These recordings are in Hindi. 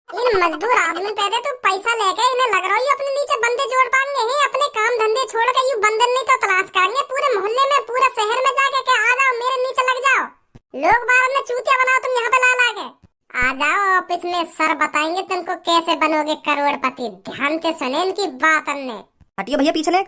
इन मजदूर आदमी पैदे तो पैसा लेके इन्हें लग रहा है अपने नीचे बंदे जोड़ पाएंगे हैं। अपने काम धंधे छोड़ के यू बंदर नहीं तो तलाश करेंगे पूरे मोहल्ले में पूरे शहर में जाके के आ जाओ मेरे नीचे लग जाओ। लोग बाहर में चूतिया बनाओ तुम यहाँ पे ला ला के आ जाओ ऑफिस में सर बताएंगे तुमको कैसे बनोगे करोड़पति। ध्यान से सुने इनकी बात। अन्य हटिए भैया पीछे ने।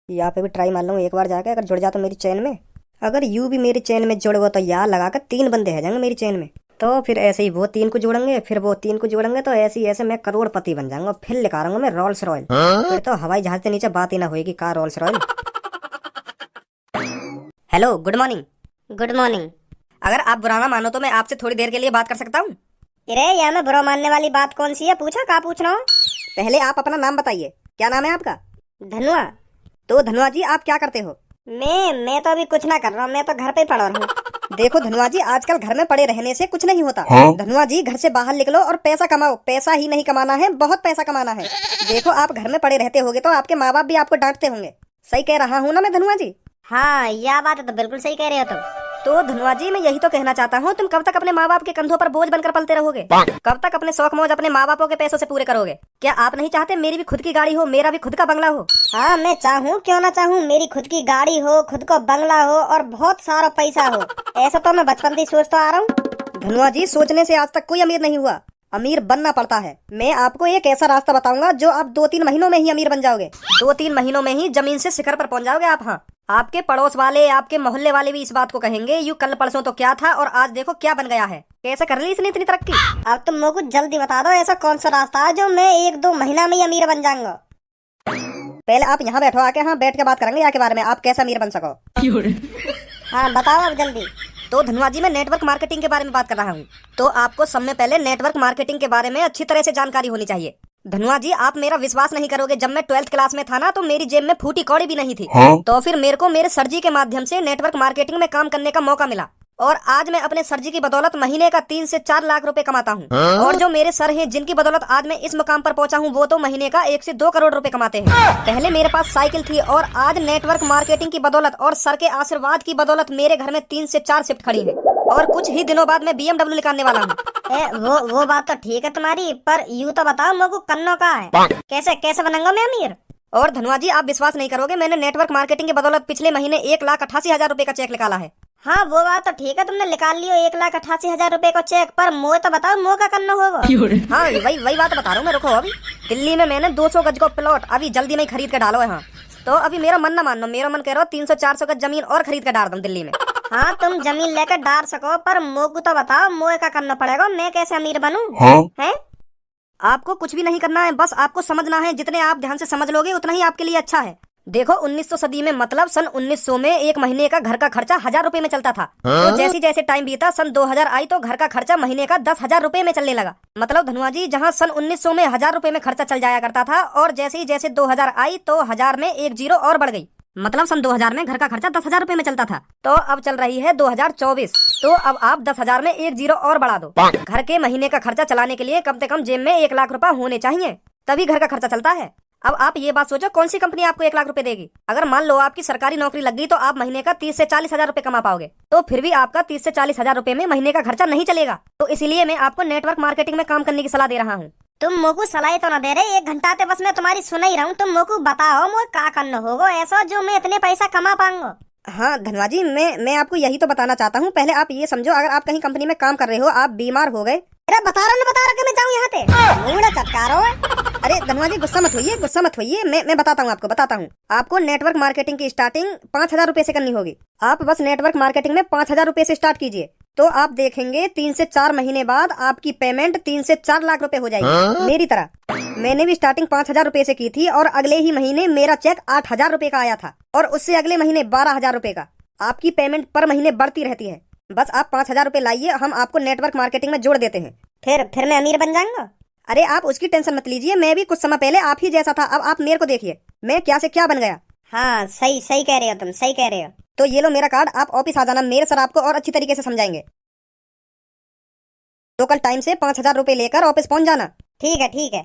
यहाँ पे भी ट्राई मार लूँ एक बार जाके, अगर जुड़ जा तो मेरी चेन में। अगर यू भी मेरी चेन में जुड़ गो तो यहाँ लगाकर 3 बंदे है जाएंगे मेरी चेन में। तो फिर ऐसे ही वो 3 को जोड़ेंगे, फिर वो 3 को जोड़ेंगे, तो ऐसे ही ऐसे मैं करोड़पति बन जाऊंगा। फिर लिखा रहूंगा मैं रोल्स रॉयल। फिर तो हवाई जहाज के नीचे बात ही ना होगी car Rolls Royce. Hello good morning. Good morning. अगर आप बुरा ना मानो तो मैं आपसे थोड़ी देर के लिए बात कर सकता हूँ? अरे यहाँ में बुरा मानने वाली बात कौन सी है? पूछो क्या पूछना हो। पहले आप अपना नाम बताइए, क्या नाम है आपका? धनुआ। तो धनुआ जी आप क्या करते हो? मैं तो अभी कुछ ना कर रहा हूँ, मैं तो घर पे ही पड़ा हूँ। देखो धनुआ जी आजकल घर में पड़े रहने से कुछ नहीं होता। धनुआ जी घर से बाहर निकलो और पैसा कमाओ। पैसा ही नहीं कमाना है, बहुत पैसा कमाना है। देखो आप घर में पड़े रहते होगे तो आपके माँ बाप भी आपको डांटते होंगे। सही कह रहा हूँ ना मैं धनुआ जी? हाँ यह बात है तो बिल्कुल सही कह रहे हो तुम। तो धनुआ जी मैं यही तो कहना चाहता हूँ, तुम कब तक अपने माँ बाप के कंधों पर बोझ बनकर पलते रहोगे? कब तक अपने शौक मौज अपने माँ बापों के पैसों से पूरे करोगे? क्या आप नहीं चाहते मेरी भी खुद की गाड़ी हो, मेरा भी खुद का बंगला हो? हाँ मैं चाहूँ, क्यों ना चाहूँ, मेरी खुद की गाड़ी हो, खुद को बंगला हो और बहुत सारा पैसा हो। ऐसा तो मैं बचपन से सोचता आ रहा हूँ। धनुआ जी सोचने से आज तक कोई अमीर नहीं हुआ, अमीर बनना पड़ता है। मैं आपको एक ऐसा रास्ता बताऊंगा जो आप 2-3 महीनों में ही अमीर बन जाओगे। 2-3 महीनों में ही जमीन से शिखर पर पहुंच जाओगे आप। हाँ आपके पड़ोस वाले, आपके मोहल्ले वाले भी इस बात को कहेंगे यू कल परसों तो क्या था और आज देखो क्या बन गया है। कैसे कर ली इसने इतनी तरक्की? अब तुम मुझको जल्दी बता दो ऐसा कौन सा रास्ता है जो मैं 1-2 महीना में ही अमीर बन जाऊंगा। पहले आप यहाँ बैठो, आके हाँ बैठ के बात करेंगे यहाँ के बारे में, आप कैसे अमीर बन सको। हाँ बताओ अब जल्दी। तो धनुआ जी मैं नेटवर्क मार्केटिंग के बारे में बात कर रहा हूँ। तो आपको सब में पहले नेटवर्क मार्केटिंग के बारे में अच्छी तरह से जानकारी होनी चाहिए। धनुआ जी आप मेरा विश्वास नहीं करोगे, जब मैं 12th क्लास में था ना तो मेरी जेब में फूटी कौड़ी भी नहीं थी। तो फिर मेरे को मेरे सर जी के माध्यम से नेटवर्क मार्केटिंग में काम करने का मौका मिला और आज मैं अपने सर जी की बदौलत महीने का 3 से 4 लाख रुपए कमाता हूँ। और जो मेरे सर हैं जिनकी बदौलत आज मैं इस मुकाम पर पहुंचा हूँ वो तो महीने का 1 से 2 करोड़ रुपए कमाते हैं। पहले मेरे पास साइकिल थी और आज नेटवर्क मार्केटिंग की बदौलत और सर के आशीर्वाद की बदौलत मेरे घर में 3 से 4 शिफ्ट खड़ी है और कुछ ही दिनों बाद मैं BMW निकालने वाला हूँ। वो बात तो ठीक है तुम्हारी, पर यूँ तो बताओ मुझको करना का है, कैसे कैसे बनूंगा मैं अमीर? और धनुआ जी आप विश्वास नहीं करोगे, मैंने नेटवर्क मार्केटिंग की बदौलत पिछले महीने 1,88,000 रुपए का चेक निकाला है। हाँ वो बात तो ठीक है, तुमने निकाल लियो 1,88,000 रुपए का चेक, पर मुझे तो बताओ मुझे क्या करना होगा? हाँ वही बात बता रहा हूँ मैं। रुको अभी दिल्ली में मैंने 200 गज का प्लॉट अभी जल्दी में खरीद के डालो है। हाँ तो अभी मेरा मन ना मानो, मेरा मन कह रहा हो 300-400 गज जमीन और खरीद के डाल दूं दिल्ली में। हाँ तुम जमीन लेकर डाल सको, पर मुझको तो बताओ मुझे क्या करना पड़ेगा, मैं कैसे अमीर बनूं? हैं? आपको कुछ भी नहीं करना है, बस आपको समझना है। जितने आप ध्यान से समझ लोगे उतना ही आपके लिए अच्छा है। देखो 1900 सदी में मतलब सन 1900 में एक महीने का घर का खर्चा 1000 रुपए में चलता था। तो जैसे जैसे टाइम बीता सन 2000 आई तो घर का खर्चा महीने का 10,000 रुपए में चलने लगा। मतलब धनुआ जी जहाँ सन 1900 में 1000 रुपए में खर्चा चल जाया करता था और जैसे ही जैसे 2000 आई तो 1000 में एक जीरो और बढ़ गई। मतलब सन 2000 में घर का खर्चा 10,000 रुपए में चलता था। तो अब चल रही है 2024, तो अब आप 10,000 में एक जीरो और बढ़ा दो। घर के महीने का खर्चा चलाने के लिए कम से कम जेब में 1 लाख रुपए होने चाहिए, तभी घर का खर्चा चलता है। अब आप ये बात सोचो कौन सी कंपनी आपको 1 लाख रुपए देगी? अगर मान लो आपकी सरकारी नौकरी लग गई तो आप महीने का 30 से 40 हजार रुपए कमा पाओगे। तो फिर भी आपका 30 से 40 हजार रुपए में महीने का खर्चा नहीं चलेगा। तो इसीलिए मैं आपको नेटवर्क मार्केटिंग में काम करने की सलाह दे रहा हूँ। तुम मुझको सलाह तो ना दे रहे, 1 घंटा ते बस मैं तुम्हारी सुन ही रहा हूँ। तुम मुझको बताओ मुझे क्या करना होगा ऐसा जो मैं इतने पैसा कमा पाऊंगा। हाँ धनवा जी मैं आपको यही तो बताना चाहता हूँ। पहले आप ये समझो, अगर आप कहीं कंपनी में काम कर रहे हो, आप बीमार हो गए। अरे बता रहा कि मैं जाऊँ यहाँ पे मुंह चटका रहा है। अरे धनवा जी गुस्सा मत होइए, मैं बताता हूँ आपको नेटवर्क मार्केटिंग की स्टार्टिंग 5,000 रुपए से करनी होगी। आप बस नेटवर्क मार्केटिंग में 5,000 रुपए से स्टार्ट कीजिए, तो आप देखेंगे 3 से 4 महीने बाद आपकी पेमेंट 3 से 4 लाख रुपए हो जाएगी। मेरी तरह मैंने भी स्टार्टिंग 5,000 रुपए से की थी और अगले ही महीने मेरा चेक 8,000 रुपए का आया था और उससे अगले महीने 12,000 रुपए का। आपकी पेमेंट पर महीने बढ़ती रहती है। बस आप 5,000 रुपए लाइए, हम आपको नेटवर्क मार्केटिंग में जोड़ देते हैं। फिर मैं अमीर बन जाऊंगा। अरे आप उसकी टेंशन मत लीजिए, मैं भी कुछ समय पहले आप ही जैसा था। अब आप मेरे को देखिए, मैं क्या से क्या बन गया। हाँ सही कह रहे हो तुम, सही कह रहे हो। तो ये लो मेरा कार्ड, आप ऑफिस आ जाना, मेरे सर आपको और अच्छी तरीके से समझाएंगे। तो कल टाइम से 5,000 रुपए लेकर ऑफिस पहुंच जाना। ठीक है।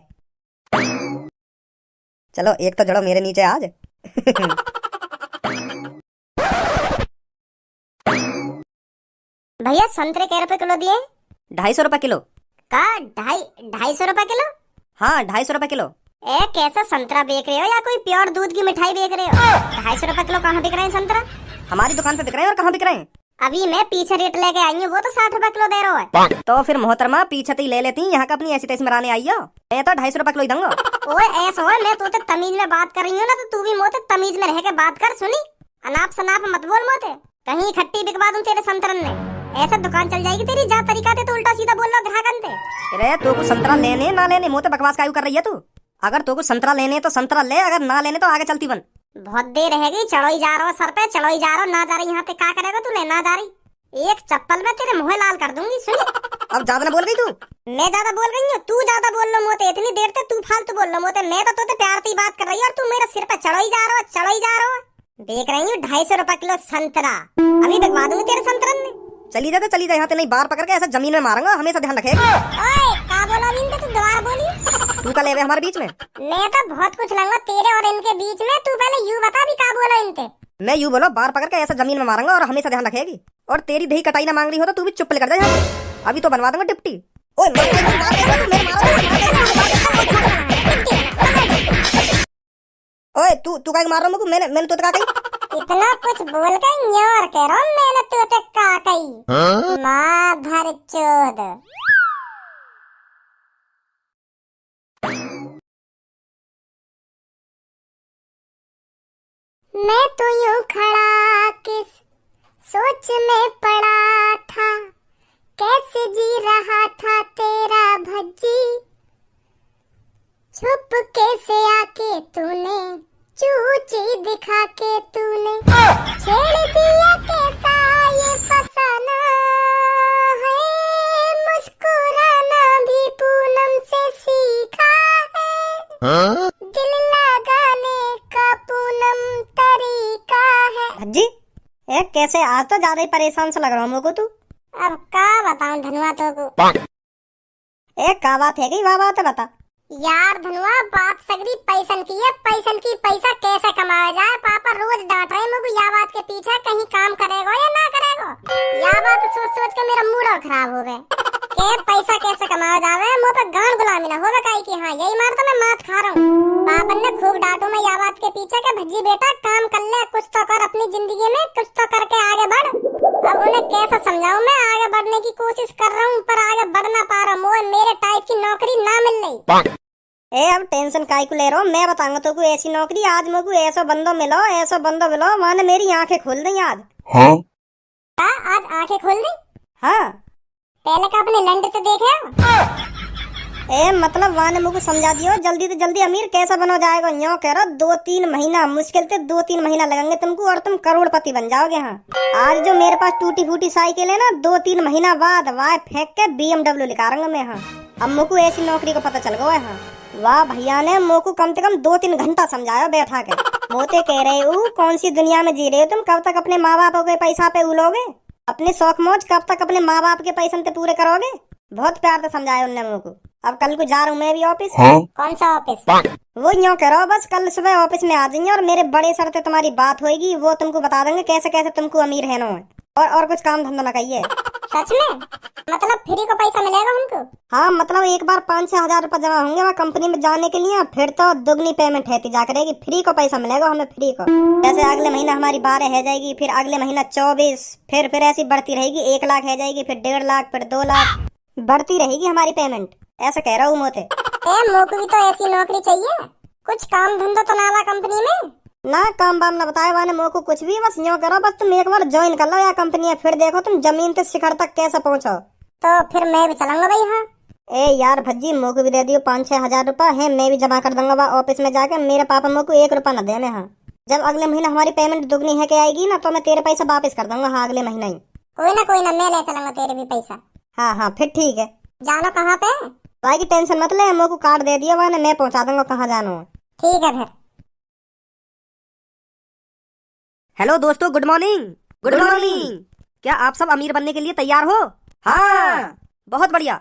चलो एक तो जड़ो मेरे नीचे आज। भैया संतरे कै रुपए किलो दिए? 250 रुपए किलो। का 250 रुपए किलो? हाँ 250 रुपए किलो। ए कैसा संतरा बेच रहे हो या कोई प्योर दूध की मिठाई बेच रहे हो? 250 रुपए किलो कहाँ बिक रहे हैं संतरा? हमारी दुकान पे बिक रहे हैं और कहाँ बिक रहे हैं? अभी मैं पीछे रेट लेके आई हूँ, वो तो 60 रुपए किलो दे रहा है। तो फिर मोहतरमा पीछे ही ले लेती, यहाँ का अपनी ऐसी तैसी मराने आई हो। मैं तो 250 रुपए किलो ही दूंगा। ओए ऐसा हो, मैं तो तमीज में बात कर रही हूँ ना, तो तू भी मोते तमीज में रह के बात कर। सुनी, अनाप शनाप मत बोल मोते, कहीं खट्टी बिकवा दूं तेरे संतरन ने। ऐसा दुकान चल जाएगी तेरी, जा तरीका ते तो उल्टा सीधा बोल रहा ग्राहकन ते। अरे तो कुछ संतरा लेने ना लेने मोते बकवास कायू कर रही है तू? अगर तो कुछ संतरा लेने तो संतरा ले, अगर ना लेने तो आगे चलती बन। बहुत देर रहेगी, चढ़ो ही जा रहा सर पे, चढ़ो ही जा रहा, ना जा रही यहाँ पे क्या करेगा तू? लेना जा रही, एक चप्पल में तेरे मुंह लाल कर दूंगी। सुनी, अब ज्यादा ना बोल गई तू। मैं ज्यादा बोल रही हूँ, तू ज्यादा बोल लो मोते। इतनी देर से तू फालतू बोल लो मोते। मैं तो तोते प्यार से बात कर रही हूँ और तू मेरे सिर पे चढ़ो ही जा रहा, चढ़ो ही जा रहा। देख रही हूँ 250 रुपए किलो संतरा, अभी बिकवा दूंगी तेरे संतरन ने। चली जा तो चली जा, यहाँ पे नहीं बार पकड़ के ऐसा जमीन में मारूंगा, हमेशा ध्यान रखेगा। ओए का बोला इनके, तू दोबारा बोली। तू का ले हमारे बीच में? मैं तो बहुत कुछ लूंगा तेरे और इनके बीच में। तू पहले यूं बता भी का बोला इनके। मैं यूं बोलो, बार पकड़ के ऐसा जमीन में मारूंगा और हमेशा ध्यान रखेगी। और तेरी दही कटाई ना मांग रही हो तो तू भी चुप लेकर जा यहाँ से। अभी तो बनवा दूंगा टिप्टी। ओए ओए तू का मार रहा हूँ? मैंने तो का कही? इतना कुछ बोल के न्योर कह रहा हूँ, मैंने तो का कही? माधर चोद। मैं तो यूं खड़ा किस सोच में पड़ा था, कैसे जी रहा था तेरा भज्जी। छुप कैसे आके तूने चूची दिखा के तूने छेड़ दिया, कैसा ये फसाना है। मुस्कुराना भी पूनम से सीखा है, दिल लगाने का पूनम तरीका है। भज्जी ए कैसे? आज तो ज्यादा ही परेशान सा लग रहा हूँ मुझको तू। अब का बताऊं धनुआ तो को? एक का बात है कि वाह बात है, बता यार धनुआ, बात सगरी पैसन की है। पैसन की पैसा कैसे कमाया जाए? पापा रोज डांट रहे मुझे या बात के पीछे, कहीं काम करेगा या ना करेगा। या बात सोच सोच के मेरा मूड और खराब हो गए के पैसा कैसे कमाया जावे। मुँह पे गान गुलामी ना होगा काई की। हाँ यही मार तो मैं मात खा रहा हूँ। पापन ने खूब डांटू मैं या बात के पीछे के भज्जी बेटा काम कर ले, कुछ तो कर अपनी जिंदगी में, कुछ तो करके आगे बढ़। अब उन्हें कैसा समझाऊं? मैं आगे बढ़ने की कोशिश कर रहा हूँ पर आगे बढ़ ना पा रहा हूँ। मेरे टाइप की नौकरी ना मिल रही। ए अब टेंशन काहे को ले रहा हूँ? मैं बताऊंगा तो कोई ऐसी नौकरी। आज मुझको ऐसा बंदो मिलो, ऐसा बंदो मिलो, माने मेरी आंखें खोल दी आज। हाँ? आज आंखें खोल दी? हाँ। पहले का अपने लंड से देखे। ए मतलब वाने मुझको समझा दियो, जल्दी से जल्दी अमीर कैसा बनो जाएगा। यूं कह रहा 2-3 महीना, मुश्किल से 2-3 महीना लगेंगे तुमको और तुम करोड़पति बन जाओगे। हाँ आज जो मेरे पास टूटी फूटी साइकिल है ना, 2-3 महीना बाद वाह फेंक के BMW निकालूंगा मैं। हाँ अब मुझको ऐसी नौकरी को पता चल गया है। हाँ वाह भैया ने मुझको कम से कम 2-3 घंटा समझाया बैठा के। मोते कह रहे हो कौन सी दुनिया में जी रहे हो तुम? कब तक अपने माँ बाप के पैसा पे उलोगे? अपने शौक मौज कब तक अपने माँ बाप के पैसे पे पूरे करोगे? बहुत प्यार से समझाया उनने मुझको। अब कल को जा रहा हूँ मैं भी ऑफिस। हाँ? कौन सा ऑफिस? वो यूँ करो, बस कल सुबह ऑफिस में आ जाइए और मेरे बड़े सर से तुम्हारी बात होगी, वो तुमको बता देंगे कैसे कैसे तुमको अमीर रहना है। और कुछ काम धंधा ना कहिए। सच में? मतलब फ्री को पैसा मिलेगा हमको? हाँ मतलब एक बार 5-6 हजार रुपए जमा होंगे वहाँ कंपनी में जाने के लिए, फिर तो दुगनी पेमेंट है जा करेगी। फ्री को पैसा मिलेगा हमें, फ्री को। जैसे अगले महीना हमारी 12 है जाएगी, फिर अगले महीना 24, फिर ऐसी बढ़ती रहेगी। 1 लाख है जाएगी, फिर 1.5 लाख, फिर 2 लाख, बढ़ती रहेगी हमारी पेमेंट। ऐसा कह रहा हूँ मोते। मोको भी तो ऐसी नौकरी चाहिए, कुछ काम धंधा तो ना कंपनी में। ना काम बाम ना बताए वाने मोको कुछ भी, बस यूँ करो, बस तुम एक बार ज्वाइन कर लो या कंपनी है, फिर देखो तुम जमीन से शिखर तक कैसे पहुँचो। तो फिर मैं भी चलूंगा भाई। हाँ ए यार भज्जी मोको भी दे दियो 5-6 हजार रुपए है, मैं भी जमा कर दूंगा वहाँ ऑफिस में जाके। मेरे पापा मोको 1 रुपया न देने। हाँ जब अगले महीना हमारी पेमेंट दुगनी है के आएगी ना, तो मैं तेरे पैसा वापस कर दूंगा। हाँ अगले महीना ही। कोई ना मैं ले चलूंगा तेरे भी पैसा। हाँ फिर ठीक है। जानो कहाँ पे? भाई की टेंशन मत ले, मोको कार्ड दे दिया मैंने, मैं पहुँचा दूंगा कहाँ जाना है। ठीक है फिर। हेलो दोस्तों, गुड मॉर्निंग। Good morning. क्या आप सब अमीर बनने के लिए तैयार हो? हाँ बहुत बढ़िया।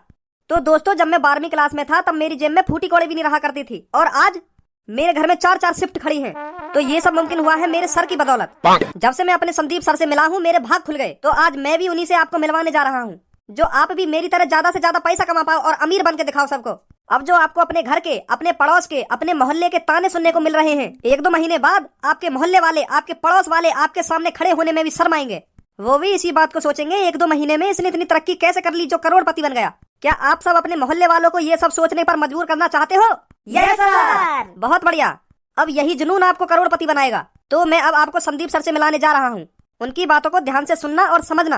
तो दोस्तों जब मैं 12वीं क्लास में था तब मेरी जेब में फूटी कौड़ी भी नहीं रहा करती थी, और आज मेरे घर में 4-4 शिफ्ट खड़ी हैं। तो ये सब मुमकिन हुआ है मेरे सर की बदौलत। जब से मैं अपने संदीप सर से मिला हूँ मेरे भाग खुल गए। तो आज मैं भी उन्हीं से आपको मिलवाने जा रहा हूँ, जो आप भी मेरी तरह ज्यादा से ज्यादा पैसा कमा पाओ और अमीर बन के दिखाओ सबको। अब जो आपको अपने घर के, अपने पड़ोस के, अपने मोहल्ले के ताने सुनने को मिल रहे हैं, 1-2 महीने बाद आपके मोहल्ले वाले, आपके पड़ोस वाले आपके सामने खड़े होने में भी शर्माएंगे। वो भी इसी बात को सोचेंगे 1-2 महीने में इसने इतनी तरक्की कैसे कर ली जो करोड़पति बन गया। क्या आप सब अपने मोहल्ले वालों को ये सब सोचने पर मजबूर करना चाहते हो? Yes sir. बहुत बढ़िया। अब यही जुनून आपको करोड़पति बनाएगा। तो मैं अब आपको संदीप सर से मिलाने जा रहा हूँ। उनकी बातों को ध्यान से सुनना और समझना।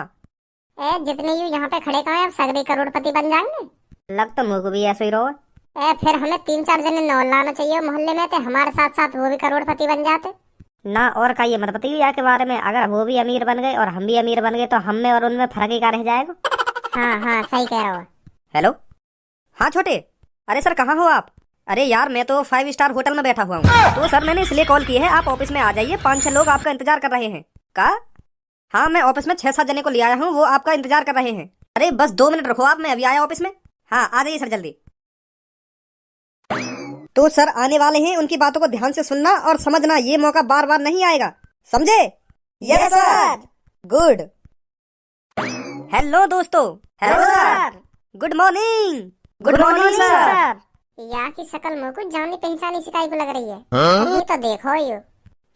जितने यू यहाँ पे खड़े कहाँ सगरे करोड़पति बन जाएंगे। लग तो मुझको भी ऐसे ही रहो। फिर हमें 3-4 जने नौ लाना चाहिए मोहल्ले में, थे हमारे साथ साथ वो भी करोड़पति बन जाते ना। और का ये मत बताइए के बारे में, अगर वो भी अमीर बन गए और हम भी अमीर बन गए तो हम में और उनमें फर्क ही क्या रह जाएगा। हाँ सही कह रहा हो। हेलो, हाँ छोटे। अरे सर कहाँ हो आप? अरे यार मैं तो 5 स्टार होटल में बैठा हुआ हूँ। तो सर मैंने इसलिए कॉल की है, आप ऑफिस में आ जाइए, 5-6 लोग आपका इंतजार कर रहे हैं। का? हाँ मैं ऑफिस में 6-7 जने को ले आया हूँ, वो आपका इंतजार कर रहे हैं। अरे बस 2 मिनट रखो आप, मैं अभी आया ऑफिस में। हाँ आ जाइए सर जल्दी। तो सर आने वाले हैं, उनकी बातों को ध्यान से सुनना और समझना, ये मौका बार बार नहीं आएगा, समझे? Yes sir. गुड। हेलो दोस्तों। Hello sir. Good morning. Good morning sir. यहाँ की शक्ल मुझ को जानी पहचानी सी टाइप लग रही है। ये तो देखो यू।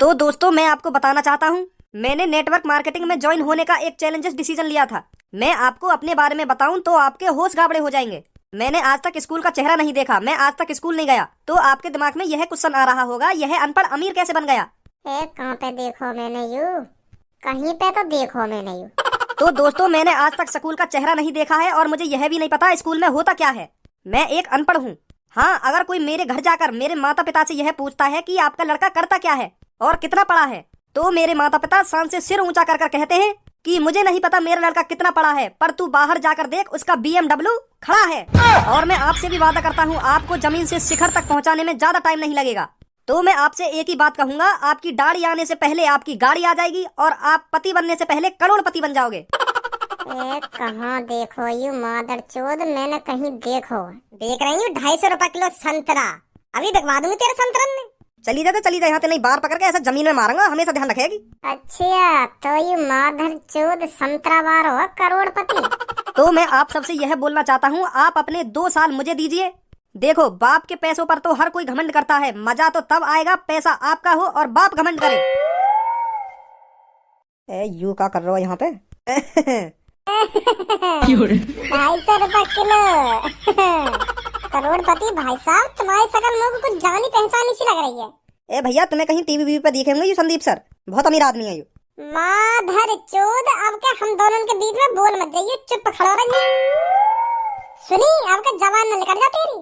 तो दोस्तों मैं आपको बताना चाहता हूँ, मैंने नेटवर्क मार्केटिंग में ज्वाइन होने का एक चैलेंजस डिसीजन लिया था। मैं आपको अपने बारे में बताऊं तो आपके होश गाबड़े हो जाएंगे। मैंने आज तक स्कूल का चेहरा नहीं देखा, मैं आज तक स्कूल नहीं गया। तो आपके दिमाग में यह क्वेश्चन आ रहा होगा, यह अनपढ़ अमीर कैसे बन गया? कहाँ पे देखो मैंने यू, कहीं पे तो देखो मैंने यू। तो दोस्तों मैंने आज तक स्कूल का चेहरा नहीं देखा है और मुझे यह भी नहीं पता स्कूल में होता क्या है। मैं एक अनपढ़ हूँ। हाँ, अगर कोई मेरे घर जाकर मेरे माता पिता से यह पूछता है कि आपका लड़का करता क्या है और कितना पढ़ा है, तो मेरे माता पिता शान से सिर ऊंचा कर कहते हैं कि मुझे नहीं पता मेरा लड़का कितना पढ़ा है, पर तू बाहर जाकर देख, उसका BMW खड़ा है। और मैं आपसे भी वादा करता हूँ, आपको जमीन से शिखर तक पहुँचाने में ज्यादा टाइम नहीं लगेगा। तो मैं आपसे एक ही बात कहूंगा, आपकी दाढ़ी आने से पहले आपकी गाड़ी आ जाएगी और आप पति बनने से पहले करोड़पति बन जाओगे। कहाँ देखो यू मादर चोद, मैंने कहीं देख रही हूँ 250 रुपए किलो संतरा, अभी बिकवा दूंगी तेरे संतरन में। चली जा यहाँ ते नहीं, बाहर पकड़ के ऐसा जमीन में मारूंगा, हमेशा ध्यान रखेगी। अच्छा तो यू मादर चोद संतरा बार हो करोड़पति। तो मैं आप सबसे यह बोलना चाहता हूँ, आप अपने 2 साल मुझे दीजिए। देखो बाप के पैसों पर तो हर कोई घमंड करता है, मजा तो तब आएगा पैसा आपका हो और बाप घमंड करे। यू क्या कर रहे हो यहाँ पे? 250 रुपए किलो करोड़पति भाई साहब, तुम्हारी शकल मुझे कुछ जानी पहचानी सी लग रही है। भैया तुम्हें कहीं टीवी पे देखे होंगे, ये संदीप सर बहुत अमीर आदमी है। ये माधर चोद, अब क्या हम दोनों के बीच में बोल मत जाइए, चुप खड़ो रहिए। सुनी, आपका जवान न निकल जा तेरी।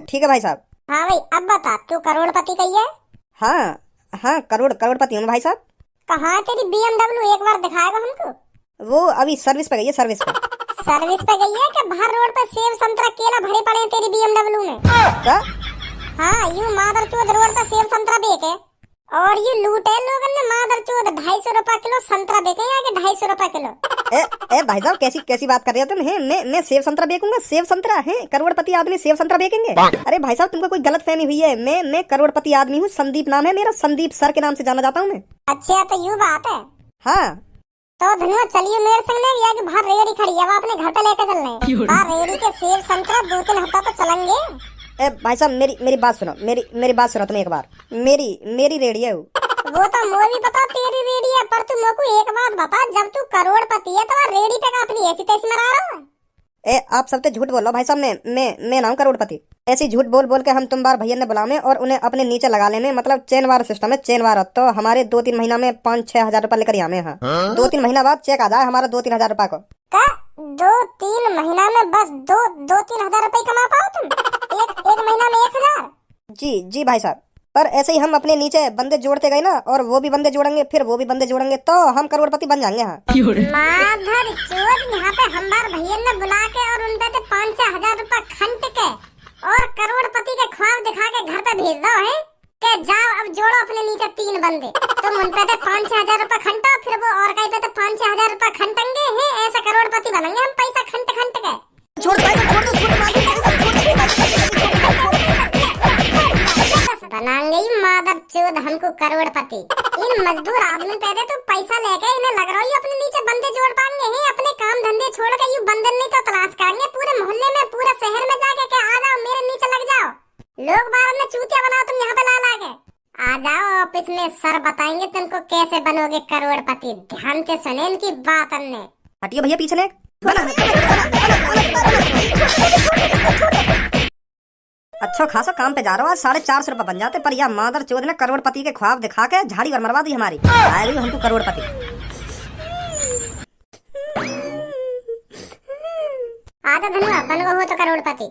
ठीक है भाई साहब। हाँ भाई अब बता, तू करोड़पति कही है? हाँ करोड़पति हूँ भाई साहब। कहाँ है तेरी BMW, एक बार दिखाएगा हमको? वो अभी सर्विस पे गई है, सर्विस पे गई है क्या? बाहर रोड पे सेब संतरा केला भरे पड़े हैं तेरी BMW में। क्या? हाँ यू मादर चोद रोड पे सेब संतरा बेचे और ये लूटे लोगों ने मादर चोद 250 रुपए किलो संतरा बेचे या कि 250 रुपए किलो। ए भाई साहब कैसी बात कर रहे हो तुम? मैं सेब संतरा बेचूंगा? सेब संतरा है? करोड़पति आदमी सेब संतरा बेचेंगे? अरे भाई साहब तुमको कोई गलतफहमी हुई है, मैं करोड़पति आदमी हूँ, संदीप नाम है मेरा, संदीप सर के नाम से जाना जाता हूँ मैं। अच्छा तो यू बात है। हाँ तो धनुआ चलिए मेरे संग ले, या कि बाहर रेड़ी खड़ी है, अपने घर पे लेकर चल रहे हैं। बाहर रेड़ी के सेब संतरा 2-3 हफ्ता तो चलेंगे। भाई साहब मेरी बात सुनो, मेरी बात सुनो तुम एक बार। मेरी रेडी है वो तो मुझे भी पता तेरी रेडी है, पर तू मेरे को एक बात बता, जब तू करोड़पति है तो रेडी पे का अपनी ऐसी तैसी मरा रहा है? आप सब तो झूठ बोल रहे हो भाई साहब, मैं ना हूं करोड़पति। ऐसी झूठ बोल के हम तुम बार भैया ने बुलाने और उन्हें अपने नीचे लगा लेने, मतलब चेन वार सिस्टम है, चेन वार। तो हमारे 2-3 महीना में 5-6 हजार रुपए लेकर आने हैं। 2-3 महीना बाद चेक आ जाए हमारा 2-3 हजार रुपए को। 2-3 महीना में बस 2-3 हजार रुपए कमा पाओ तुम? एक महीना में 1000? जी भाई साहब, पर ऐसे ही हम अपने नीचे बंदे जोड़ते गए ना, और वो भी बंदे जोड़ेंगे, फिर वो भी बंदे जोड़ेंगे, तो हम करोड़पति बन जाएंगे। माधर चोद, यहाँ पे हम बार भैया ने बुला के और उन पे 5-6 हजार रुपए खंड के और करोड़पति के ख्वाब दिखा के घर पे भेज दो है के जाओ अब जोड़ो अपने नीचे 3 बंदे। तुम उन पे 5-6 हजार रुपए खंटो, फिर वो और कहीं पे 5-6 हजार रुपए खंटेंगे हैं, ऐसा करोड़पति बनेंगे हम पैसा खंट के। बनाएंगे ही मादर चोद हमको करोड़पति। इन मजदूर आदमी पैदे तो पैसा लेके इन्हें लग रहा है अपने नीचे बंदे जोड़ पाएंगे हैं। अपने काम धंधे छोड़ के यू बंदर नहीं तो तलाश करेंगे पूरे मोहल्ले में पूरे शहर में जाके के आ जाओ मेरे नीचे लग जाओ। लोग बाहर में चूतिया बनाओ तुम यहाँ पे ला लाके आ जाओ ऑफिस में सर बताएंगे तुमको कैसे बनोगे करोड़पति। ध्यान से सुने इनकी बात अन्य। हटिए भैया पीछे ने। अच्छा खासा काम पे जा रहा हूँ, आज 450 रुपए बन जाते, पर यह मादर चोद ने करोड़पति के ख्वाब दिखा के झाड़ी और मरवा दी हमारी। आएगी हमको करोड़पति। आजा धनुआ बन गो हो तो करोड़पति।